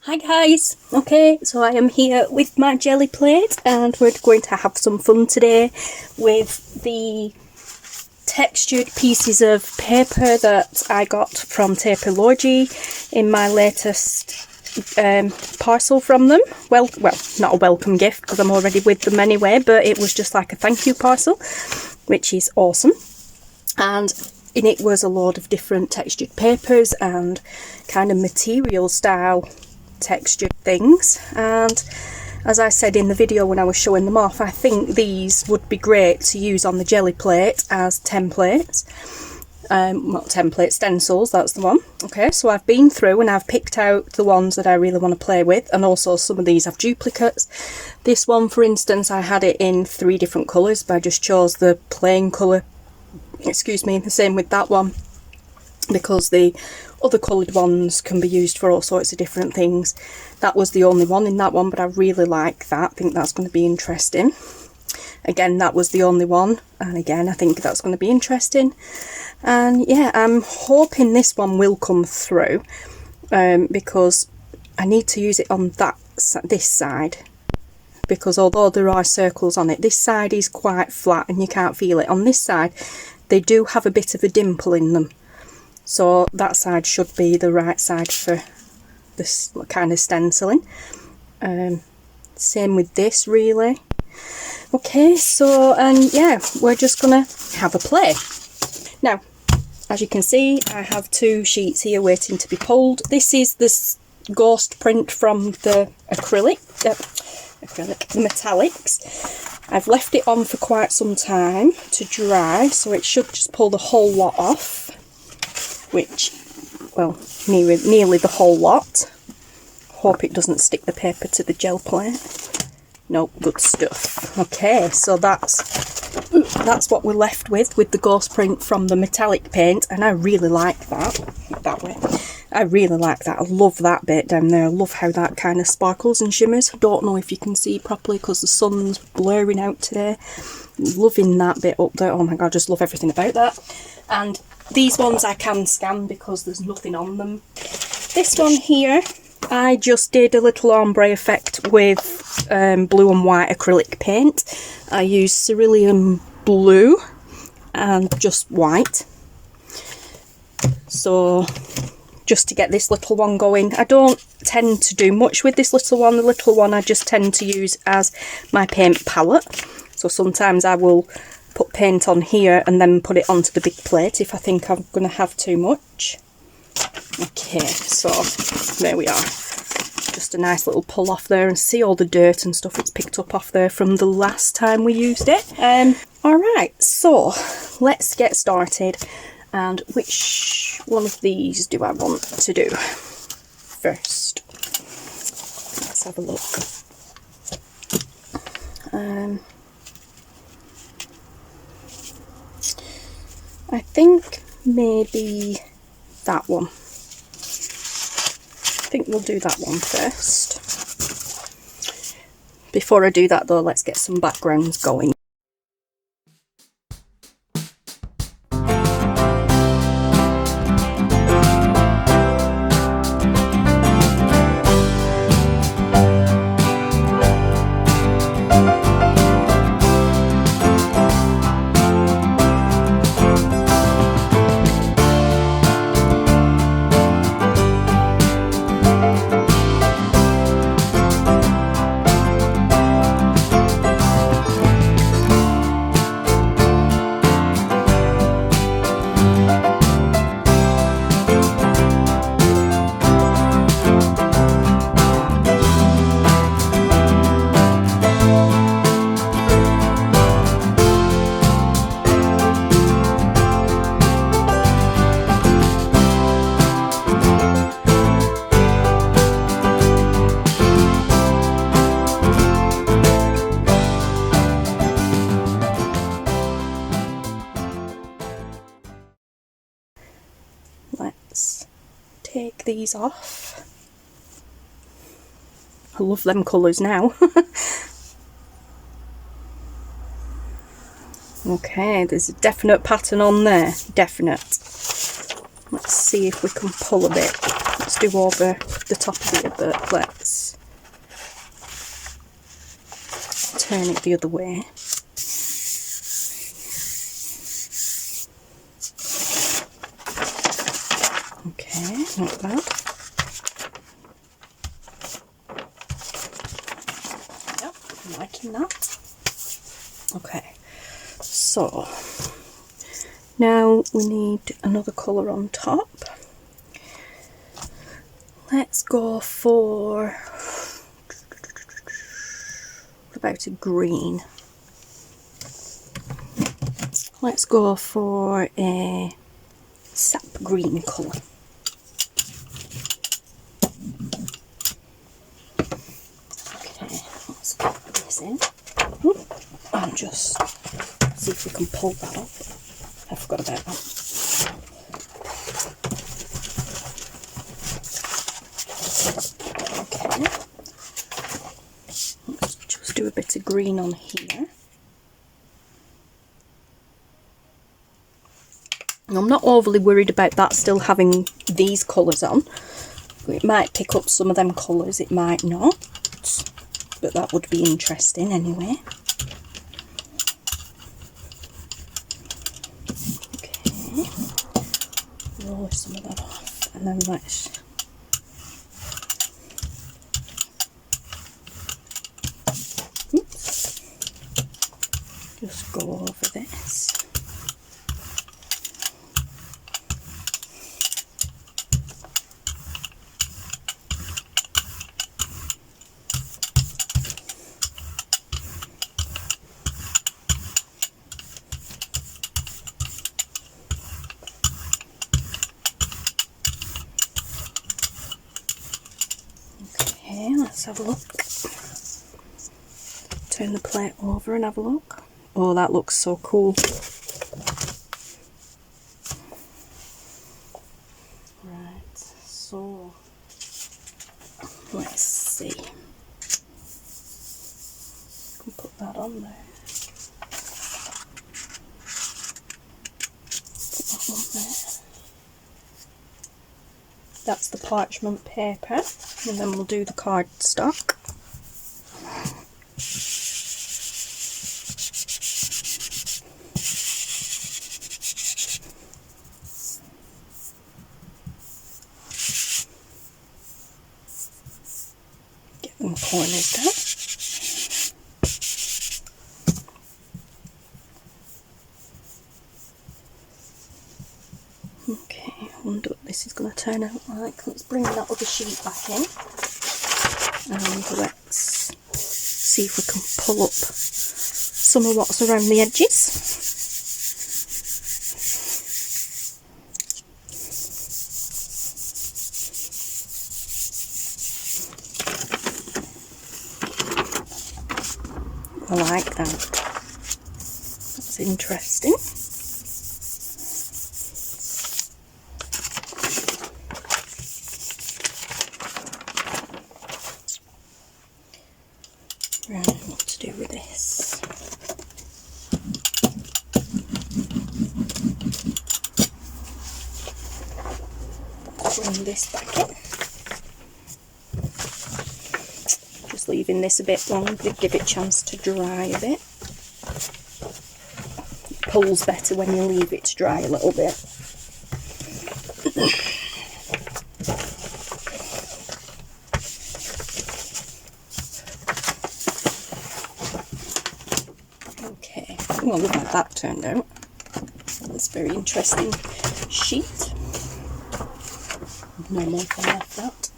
Hi guys! Okay, so I am here with my jelly plate and we're going to have some fun today with the textured pieces of paper that I got from Taperlogy in my latest parcel from them. Well, not a welcome gift because I'm already with them anyway, but it was just like a thank you parcel, which is awesome. And in it was a load of different textured papers and kind of material style textured things, and as I said in the video when I was showing them off, I think these would be great to use on the jelly plate as templates. Not templates, stencils, that's the one. Okay, so I've been through and I've picked out the ones that I really want to play with, and also some of these have duplicates. This one, for instance, I had it in 3 different colours, but I just chose the plain colour, excuse me, the same with that one, because the other coloured ones can be used for all sorts of different things. That was the only one in that one, but I really like that. I think that's going to be interesting. Again, that was the only one, and again, I think that's going to be interesting. And yeah, I'm hoping this one will come through, because I need to use it on this side, because although there are circles on it, this side is quite flat and you can't feel it. On this side, they do have a bit of a dimple in them. So that side should be the right side for this kind of stenciling. Same with this, really. Okay, so, and yeah, we're just gonna have a play. Now, as you can see, I have 2 sheets here waiting to be pulled. This is this ghost print from the the metallics. I've left it on for quite some time to dry, so it should just pull the whole lot off. Which, well, nearly the whole lot. Hope it doesn't stick the paper to the gel plate. Nope, good stuff. Okay, so that's what we're left with the ghost print from the metallic paint, and I really like that way. I really like that. I love that bit down there. I love how that kind of sparkles and shimmers. Don't know if you can see properly because the sun's blurring out today. Loving that bit up there. Oh my god, just love everything about that. And these ones I can scan because there's nothing on them. This one here, I just did a little ombre effect with blue and white acrylic paint. I used cerulean blue and just white. So, just to get this little one going. I don't tend to do much with this little one. The little one I just tend to use as my paint palette. So sometimes I will put paint on here and then put it onto the big plate if I think I'm going to have too much. Okay, so there we are. Just a nice little pull off there, and see all the dirt and stuff it's picked up off there from the last time we used it. Alright, so let's get started. And which one of these do I want to do first? Let's have a look. I think maybe that one. I think we'll do that one first. Before I do that though, let's get some backgrounds going. Let's take these off. I love them colours now. Okay, there's a definite pattern on there. Definite. Let's see if we can pull a bit. let's do over the top of it, but let's turn it the other way. Okay, not bad. Yep, I'm liking that. Okay, so now we need another colour on top. Let's go for about a green. Let's go for a sap green colour. Okay, let's put this in. And just see if we can pull that up. I forgot about that. Okay, let's just do a bit of green on here. I'm not overly worried about that still having these colours on. It might pick up some of them colours, it might not, but that would be interesting anyway. Okay, roll some of that off, and then let's just go over this. Okay, let's have a look. Turn the plate over and have a look. Oh, that looks so cool. Right, so let's see. Can put that on there. Put that on there. That's the parchment paper, and then we'll do the cardstock. Get them corners down. Okay, I wonder what this is going to turn out like. Let's bring that other sheet back in, and let's see if we can pull up some of what's around the edges. I like that. That's interesting. Right, what to do with this? Bring this back in. Just leaving this a bit longer, give it a chance to dry a bit. It pulls better when you leave it to dry a little bit. Okay, well, look how that turned out. That's a very interesting sheet. No more than left out.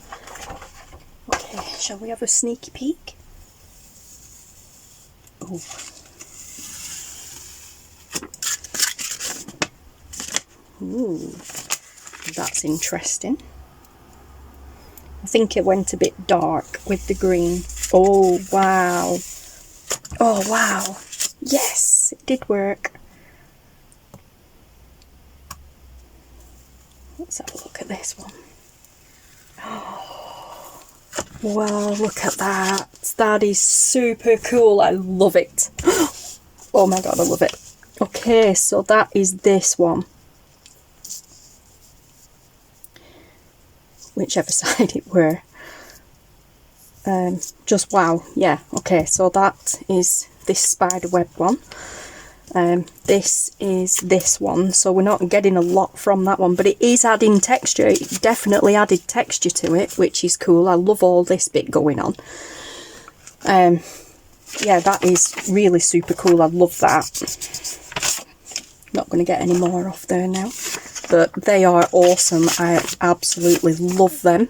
Okay, shall we have a sneaky peek? Oh. Ooh, that's interesting. I think it went a bit dark with the green. Oh, wow. Oh, wow. Yes, it did work. Let's have a look at this one. Oh, wow, look at that. That is super cool. I love it. Oh my god, I love it. Okay, so that is this one. whichever side it were. Just wow. Yeah, okay, so that is this spider web one. This is this one, so we're not getting a lot from that one, but it is adding texture. It definitely added texture to it, which is cool. I love all this bit going on. Yeah, that is really super cool. I love that. Not going to get any more off there now, but they are awesome. I absolutely love them.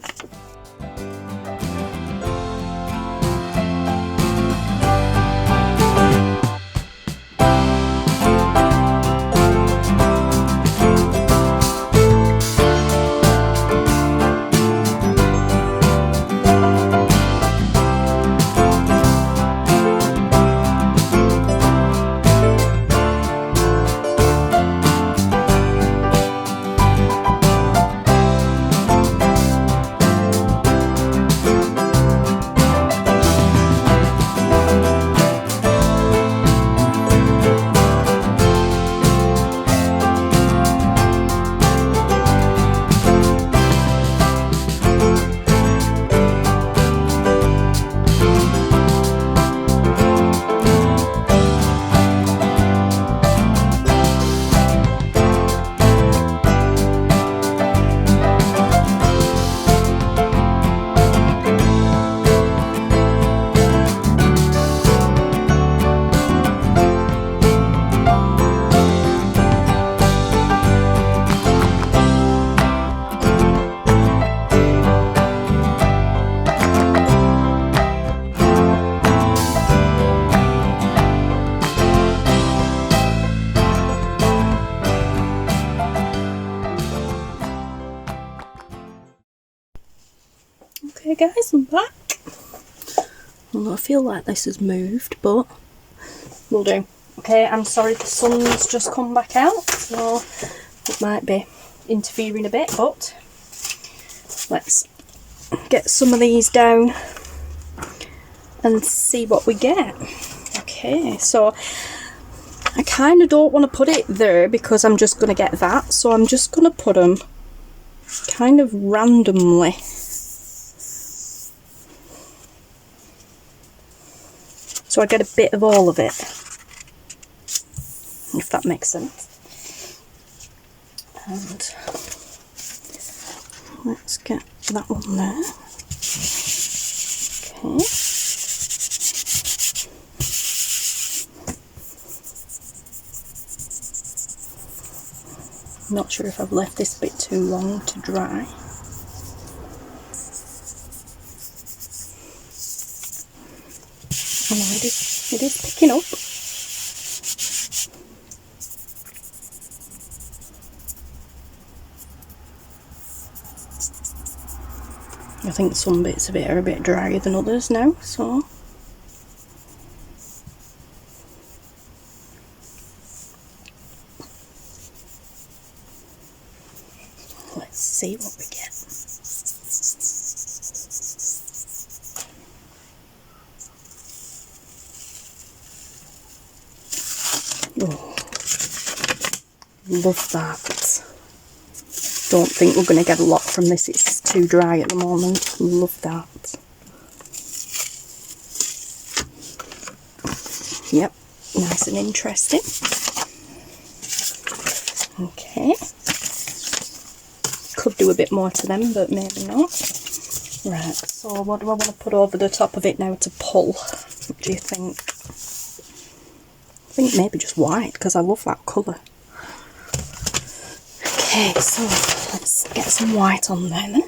Okay guys, I'm back. Although I feel like this has moved, but we'll do. Okay, I'm sorry the sun's just come back out, so it might be interfering a bit, but let's get some of these down and see what we get. Okay, so I kind of don't want to put it there because I'm just going to get that, so I'm just going to put them kind of randomly. So I get a bit of all of it, if that makes sense. And let's get that one there. Okay. I'm not sure if I've left this bit too long to dry. Oh no, it is picking up. I think some bits of it are a bit drier than others now, so let's see what we get. Oh, love that. Don't think we're going to get a lot from this, it's too dry at the moment. Love that. Yep, nice and interesting. Okay. Could do a bit more to them, but maybe not. Right, so what do I want to put over the top of it now to pull? What do you think? I think maybe just white, because I love that colour. Okay, so let's get some white on there then.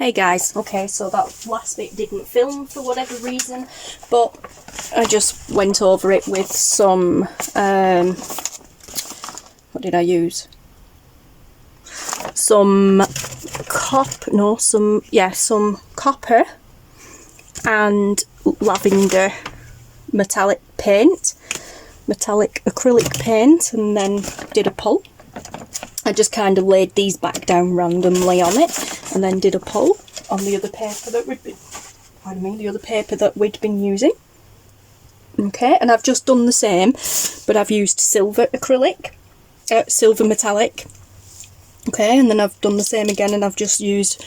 Hey guys, okay, so that last bit didn't film for whatever reason, but I just went over it with some, what did I use? Some copper and lavender metallic acrylic paint, and then did a pull. I just kind of laid these back down randomly on it, and then did a pull on the other paper that we'd been using. Okay, and I've just done the same, but I've used silver metallic. Okay, and then I've done the same again, and I've just used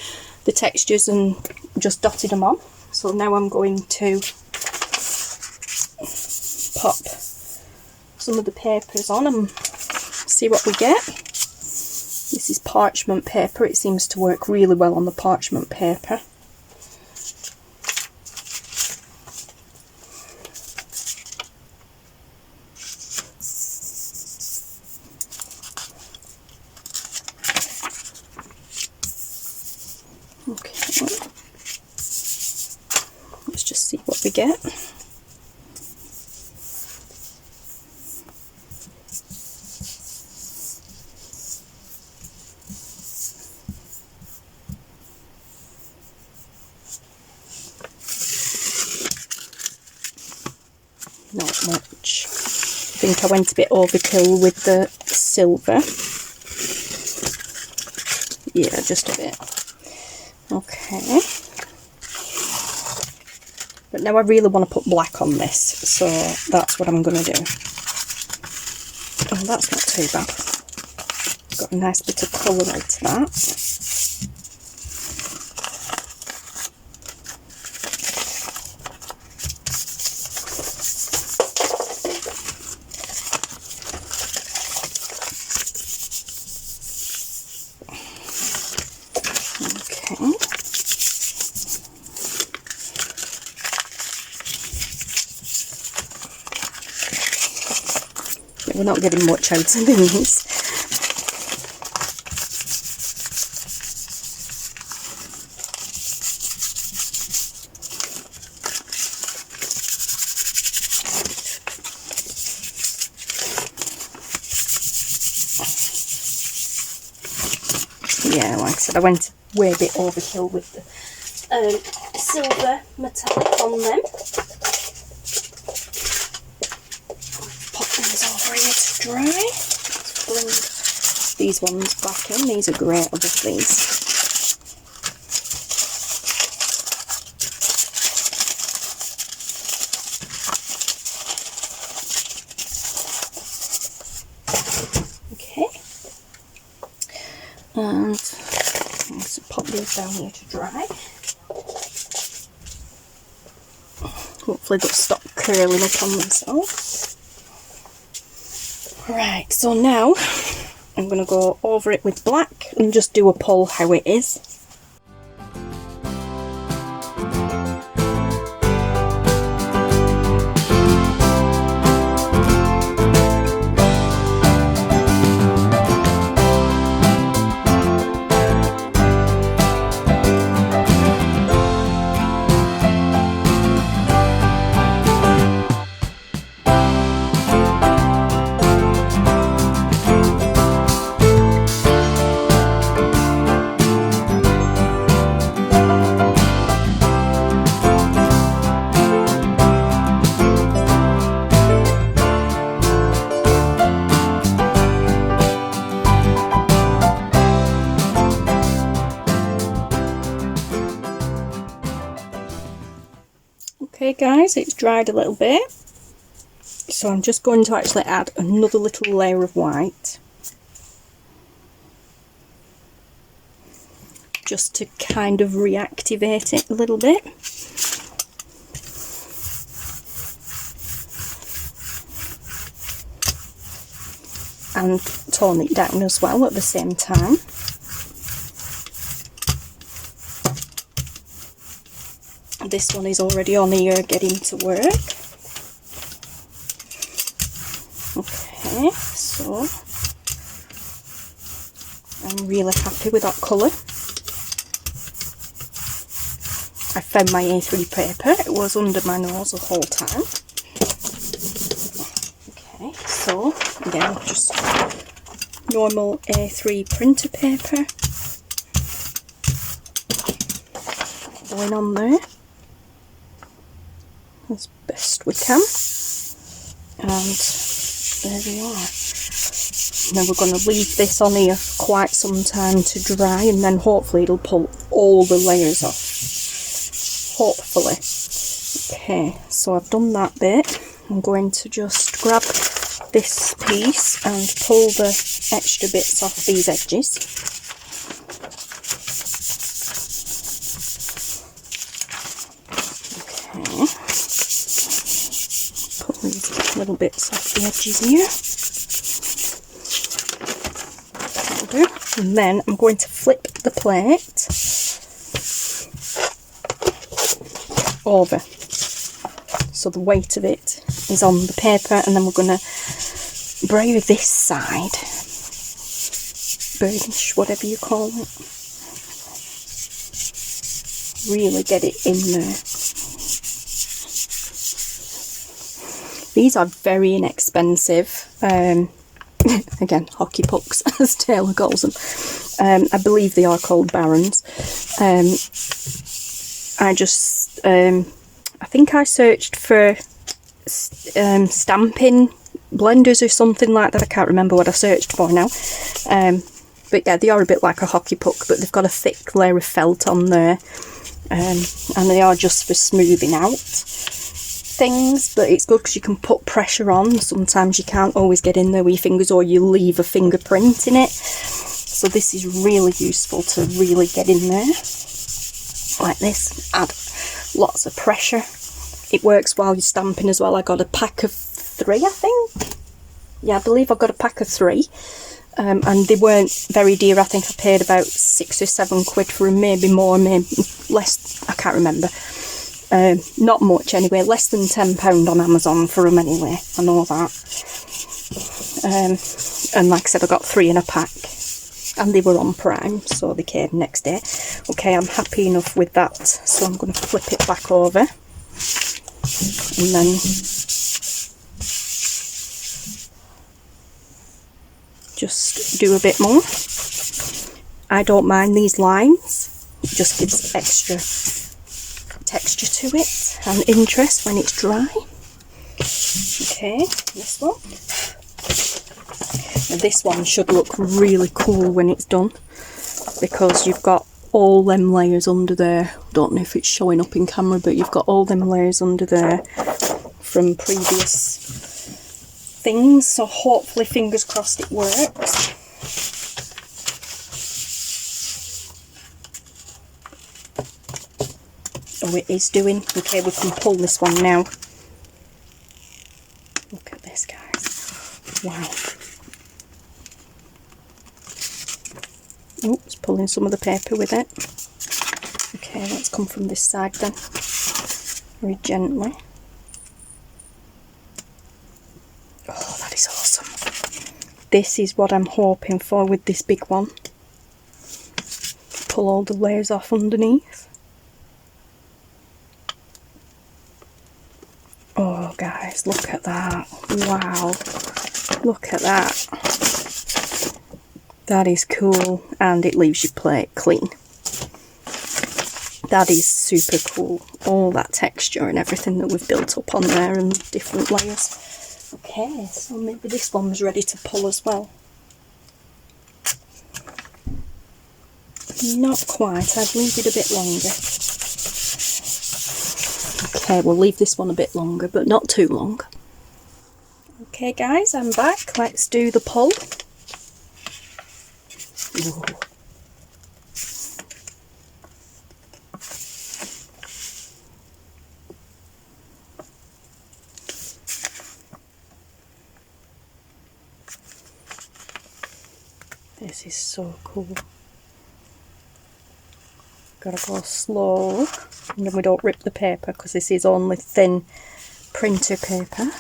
the textures and just dotted them on. So now I'm going to pop some of the papers on and see what we get. This is parchment paper. It seems to work really well on the parchment paper. Okay, let's just see what we get. Not much. I think I went a bit overkill with the silver. Yeah, just a bit. Okay. But now I really want to put black on this, so that's what I'm going to do. Oh, that's not too bad. Got a nice bit of colour into that. We're not getting much out of these. Yeah, like I said, I went way a bit overkill with the silver metallic on them. Dry. Let's blend these ones back in. These are great, I love these. Okay. And let's pop these down here to dry. Hopefully they'll stop curling up on themselves. Right, so now I'm going to go over it with black and just do a pull how it is. Okay guys, it's dried a little bit, so I'm just going to actually add another little layer of white, just to kind of reactivate it a little bit. And tone it down as well at the same time. This one is already on here getting to work. Okay, so I'm really happy with that colour. I found my A3 paper. It was under my nose the whole time. Okay, so again, just normal A3 printer paper. Going on there as best we can. And there we are. Now we're going to leave this on here quite some time to dry, and then hopefully it'll pull all the layers off. Hopefully. Okay, so I've done that bit. I'm going to just grab this piece and pull the extra bits off these edges. Okay. Pull these little bits off the edges here. And then I'm going to flip the plate over, so the weight of it is on the paper, and then we're going to braille this side, burnish, whatever you call it, really get it in there. These are very inexpensive. Again, hockey pucks, as Taylor calls them. I believe they are called Barons. I think I searched for stamping blenders or something like that. I can't remember what I searched for now. But yeah, they are a bit like a hockey puck, but they've got a thick layer of felt on there. And they are just for smoothing out things, but it's good because you can put pressure on. Sometimes you can't always get in there with your fingers, or you leave a fingerprint in it, so this is really useful to really get in there like this. Add lots of pressure. It works while you're stamping as well. I got a pack of 3, I think. Yeah, I believe I got a pack of 3, and they weren't very dear. I think I paid about 6 or 7 quid for them, maybe more, maybe less, I can't remember. Not much anyway, less than £10 on Amazon for them anyway, I know that. And like I said, I got 3 in a pack, and they were on Prime, so they came next day. Okay, I'm happy enough with that, so I'm going to flip it back over, and then just do a bit more. I don't mind these lines, it just gives extra texture to it and interest when it's dry. Okay, this one. Now this one should look really cool when it's done, because you've got all them layers under there. Don't know if it's showing up in camera, but you've got all them layers under there from previous things, so hopefully, fingers crossed, it works. Oh, it is doing. Okay, we can pull this one now. Look at this, guys. Wow. Oops, pulling some of the paper with it. Okay, let's come from this side then. Very gently. Oh, that is awesome. This is what I'm hoping for with this big one. Pull all the layers off underneath. Oh guys, look at that. Wow. Look at that. That is cool, and it leaves your plate clean. That is super cool. All that texture and everything that we've built up on there, and different layers. Okay, so maybe this one was ready to pull as well. Not quite, I'd leave it a bit longer. Okay, we'll leave this one a bit longer, but not too long. Okay guys, I'm back. Let's do the pull. Ooh. This is so cool. Gotta go slow, and then we don't rip the paper, because this is only thin printer paper.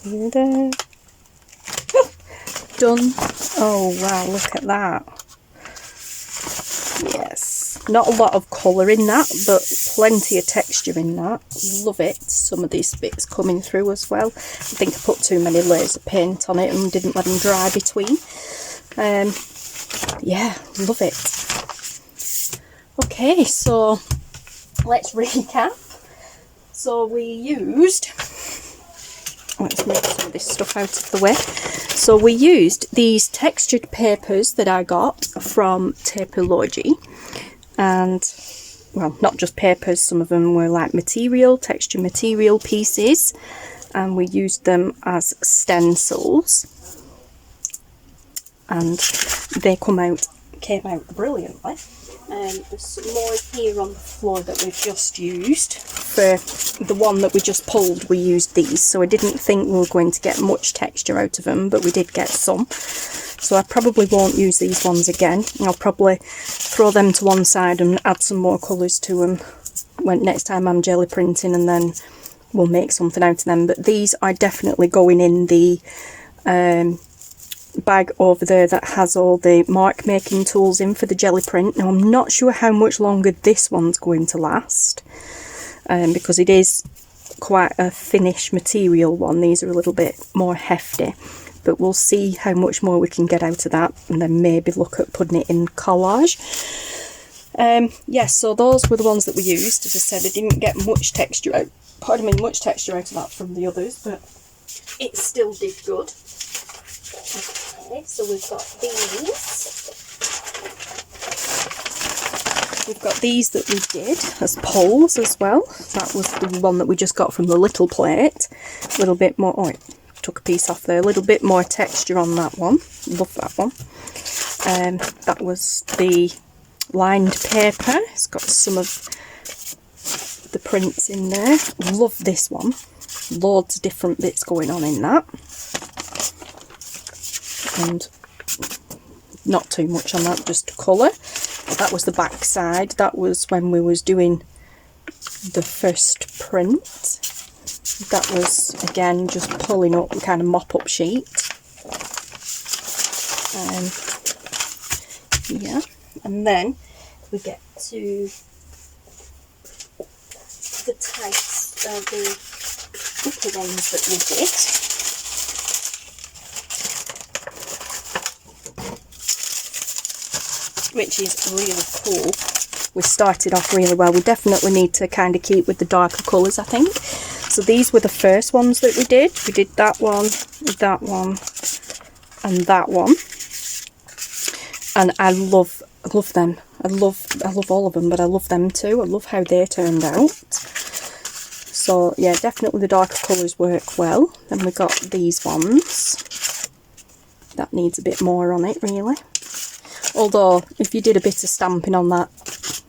There. Done. Oh wow, look at that. Yes, not a lot of colour in that, but plenty of texture in that. Love it. Some of these bits coming through as well. I think I put too many layers of paint on it and didn't let them dry between. Yeah, love it. Okay, so let's recap. So we used, let's move some of this stuff out of the way. So we used these textured papers that I got from Taperlogy, and well, not just papers, some of them were like material, texture material pieces, and we used them as stencils, and they came out brilliantly. There's some more here on the floor that we've just used. For the one that we just pulled, we used these, so I didn't think we were going to get much texture out of them, but we did get some. So I probably won't use these ones again. I'll probably throw them to one side and add some more colours to them when next time I'm jelly printing, and then we'll make something out of them. But these are definitely going in the bag over there that has all the mark making tools in for the jelly print. Now I'm not sure how much longer this one's going to last, because it is quite a thinnish material one. These are a little bit more hefty, but we'll see how much more we can get out of that, and then maybe look at putting it in collage. Yes, so those were the ones that we used. As I said, I didn't get much texture out, much texture out of that from the others, but it still did good. Okay, so we've got these. We've got these that we did as poles as well. That was the one that we just got from the little plate. A little bit more, oh, it took a piece off there. A little bit more texture on that one. Love that one. That was the lined paper. It's got some of the prints in there. Love this one. Loads of different bits going on in that. And not too much on that, just colour. That was the back side. That was when we was doing the first print. That was again just pulling up a kind of mop-up sheet. Yeah, and then we get to the types of the little ones that we did. Which is really cool. We started off really well. We definitely need to kind of keep with the darker colours, I think. So these were the first ones that we did. We did that one, and that one. And I love them. I love all of them, but I love them too. I love how they turned out. So yeah, definitely the darker colours work well. Then we got these ones. That needs a bit more on it, really. Although, if you did a bit of stamping on that,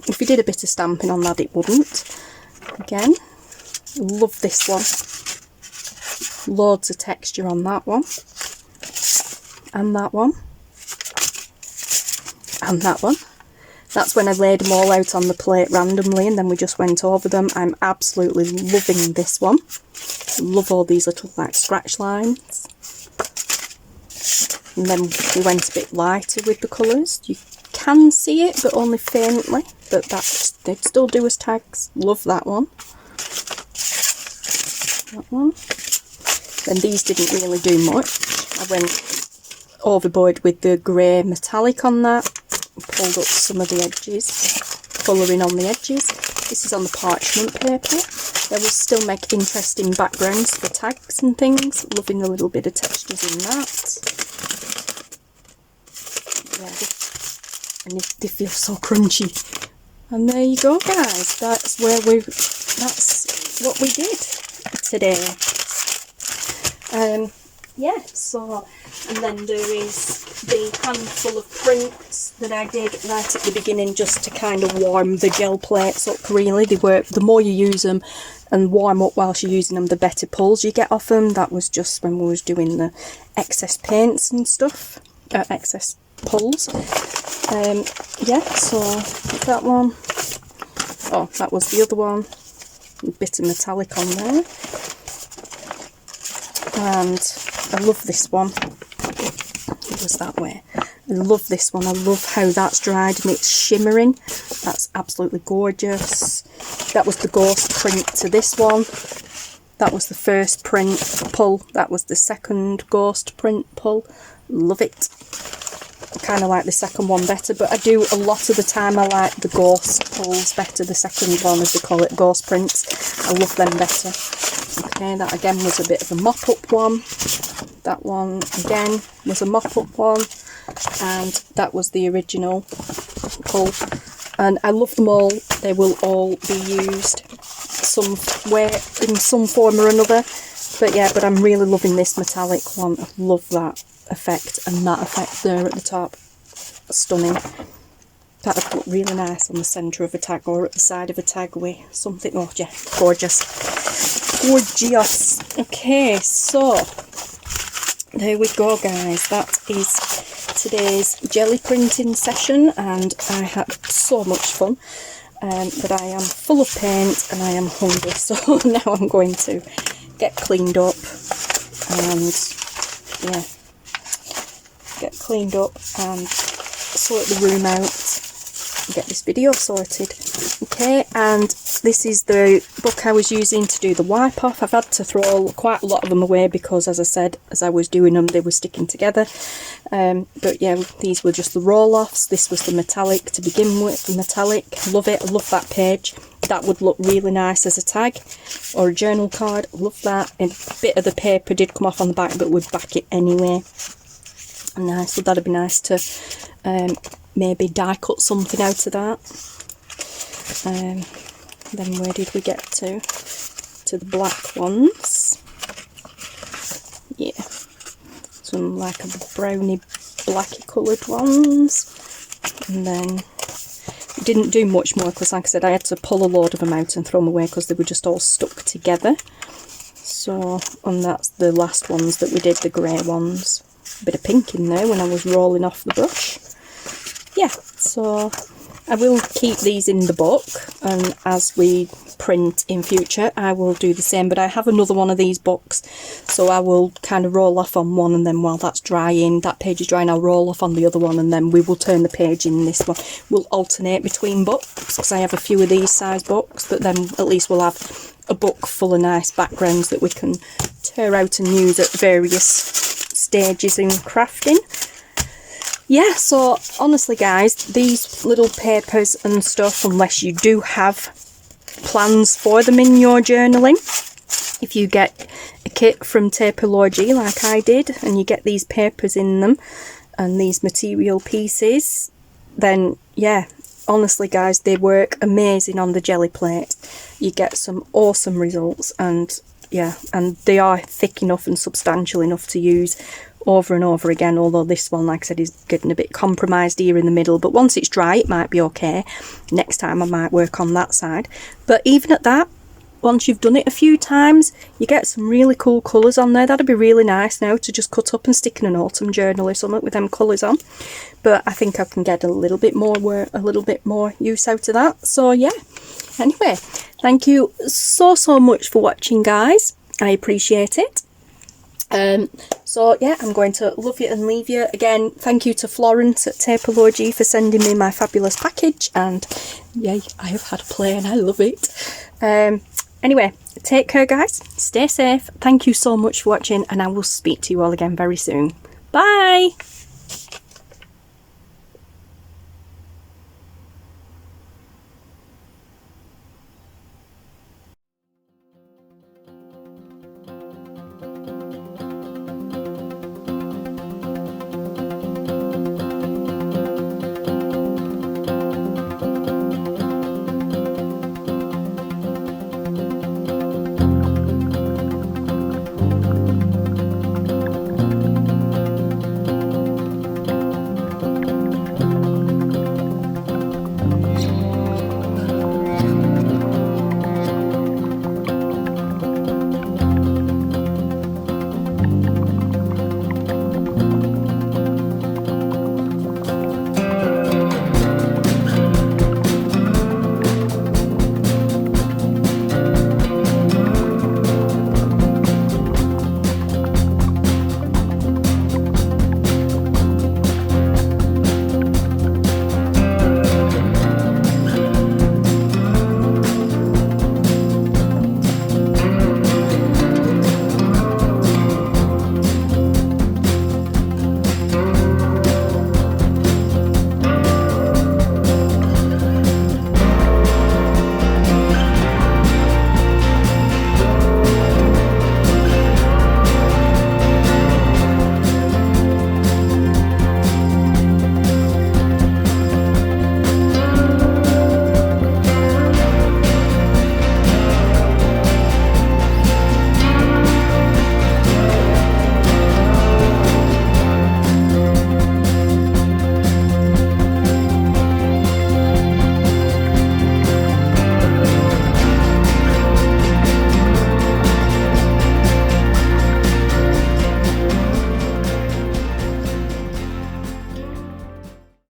it wouldn't. Again, love this one. Loads of texture on that one. And that one. And that one. That's when I laid them all out on the plate randomly, and then we just went over them. I'm absolutely loving this one. Love all these little like scratch lines. And then we went a bit lighter with the colours. You can see it, but only faintly. But they'd still do as tags. Love that one. That one. And these didn't really do much. I went overboard with the grey metallic on that. Pulled up some of the edges. Colouring on the edges. This is on the parchment paper. They will still make interesting backgrounds for tags and things. Loving the little bit of textures in that. Yeah, and they feel so crunchy. And there you go, guys. That's what we did today. Yeah, so, and then there is the handful of prints that I did right at the beginning, just to kind of warm the gel plates up. Really, they work. The more you use them and warm up whilst you're using them, the better pulls you get off them. That was just when we was doing the excess paints and stuff, excess pulls. Yeah, so that one. Oh, that was the other one. A bit of metallic on there. And I love this one. It was that way. I love this one. I love how that's dried and it's shimmering. That's absolutely gorgeous. That was the ghost print to this one. That was the first print pull. That was the second ghost print pull. Love it. I kind of like the second one better, but I do a lot of the time I like the ghost pulls better. The second one, as they call it, ghost prints. I love them better. Okay, that again was a bit of a mop-up one. That one again was a mop-up one. And that was the original pull. And I love them all. They will all be used somewhere in some form or another. But yeah, but I'm really loving this metallic one. I love that effect and that effect there at the top. Stunning. That would look really nice on the centre of a tag or at the side of a tag with something. Oh yeah, gorgeous. Gorgeous. Okay, so there we go, guys. That is today's jelly printing session, and I had so much fun. But I am full of paint and I am hungry, so now I'm going to get cleaned up and yeah, get cleaned up and sort the room out and get this video sorted. Okay, and this is the book I was using to do the wipe off. I've had to throw quite a lot of them away because, as I said, as I was doing them, they were sticking together. But yeah, these were just the roll-offs. This was the metallic to begin with, the metallic. Love it. I love that page. That would look really nice as a tag or a journal card. Love that. And a bit of the paper did come off on the back, but would back it anyway. Nice. So that'd be nice to maybe die cut something out of that. Then where did we get to? To the black ones. Yeah. Some like a browny blacky coloured ones. And then didn't do much more because, like I said, I had to pull a load of them out and throw them away because they were just all stuck together. So, and that's the last ones that we did, the grey ones. A bit of pink in there when I was rolling off the brush. Yeah, so I will keep these in the book, and as we print in future I will do the same, but I have another one of these books, so I will kind of roll off on one, and then while that's drying, that page is drying, I'll roll off on the other one, and then we will turn the page in this one. We'll alternate between books because I have a few of these size books, but then at least we'll have a book full of nice backgrounds that we can tear out and use at various stages in crafting. Yeah, so honestly guys, these little papers and stuff, unless you do have plans for them in your journaling, if you get a kit from Taperlogy like I did, and you get these papers in them and these material pieces, then yeah, honestly guys, they work amazing on the jelly plate. You get some awesome results, and yeah, and they are thick enough and substantial enough to use over and over again, although this one, like I said, is getting a bit compromised here in the middle, but once it's dry it might be okay. Next time I might work on that side, but even at that, once you've done it a few times, you get some really cool colours on there. That'd be really nice now to just cut up and stick in an autumn journal or something with them colours on, but I think I can get a little bit more use out of that. So yeah, anyway, thank you so much for watching guys, I appreciate it. So yeah, I'm going to love you and leave you. Again, thank you to Florence at Taperlogy for sending me my fabulous package, and yay, I have had a play and I love it. Anyway, take care guys, stay safe, thank you so much for watching, and I will speak to you all again very soon. Bye!